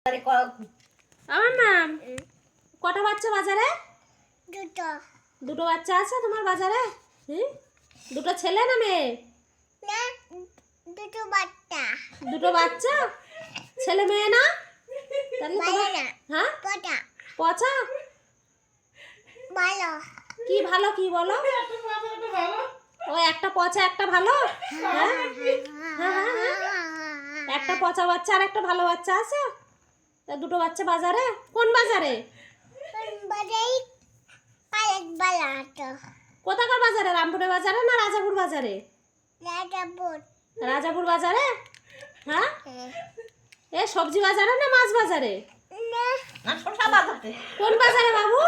আমার নাম কটা বাচ্চা বাজারে? দুটো। দুটো বাচ্চা আছে তোমার বাজারে? দুটো ছেলে না মেয়ে? না, দুটো বাচ্চা। দুটো বাচ্চা, ছেলে মেয়ে না? তাহলে ভালো না। হ্যাঁ, পচা। পচা। ভালো। কি ভালো কি বলো? ও একটা পচা একটা ভালো? হ্যাঁ হ্যাঁ হ্যাঁ হ্যাঁ। একটা পচা বাচ্চা আর একটা ভালো বাচ্চা আছে? তা দুটো বাচ্চা বাজারে? কোন বাজারে? বাজাই পালক বালাটো। কোথাকার বাজারে? রামপুরের বাজারে না রাজাপুর বাজারে? রাজাপুর। রাজাপুর বাজারে। হ্যাঁ, এ সবজি বাজারে না মাছ বাজারে? না, শসা বাজারে। কোন বাজারে বাবু?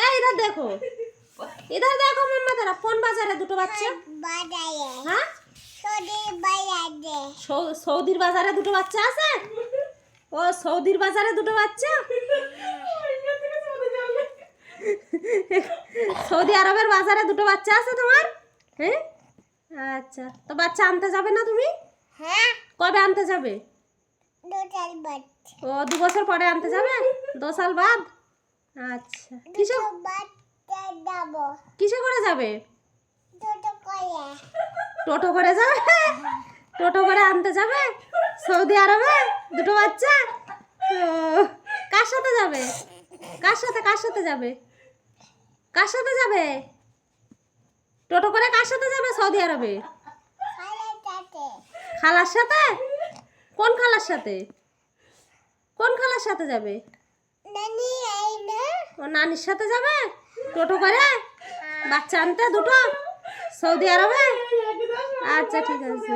এই ইধার দেখো, ইধার দেখো মাম্মা, তারা কোন বাজারে দুটো বাচ্চা? বাজারে। হ্যাঁ, সৌদি বাজারে। সৌদির বাজারে দুটো বাচ্চা আছে? ও সৌদির বাজারে দুটো বাচ্চা? সৌদি আরবের বাজারে দুটো বাচ্চা আছে তোমার? হ্যাঁ, আচ্ছা, তো বাচ্চা আনতে যাবে না তুমি? হ্যাঁ, কবে আনতে যাবে? দুটার বাচ্চা। ও 2 বছর পরে আনতে যাবে, 2 সাল বাদ। আচ্ছা, কিসে দুটো বাচ্চা যাবো। কিসে করে যাবে? দুটো করে। টোটো করে যাবে? টোটো করে আনতে যাবে সৌদি আরবে দুটো বাচ্চা? ও, কার সাথে যাবে? কার সাথে যাবে? কার সাথে যাবে? টোটো করে কার সাথে যাবে সৌদি আরবে? খালের সাথে। খালার সাথে? কোন খালার সাথে? কোন খালার সাথে যাবে? নানি এই না। ও নানির সাথে যাবে টোটো করে বাচ্চা আনতে দুটো সৌদি আরবে? আচ্ছা, ঠিক আছে।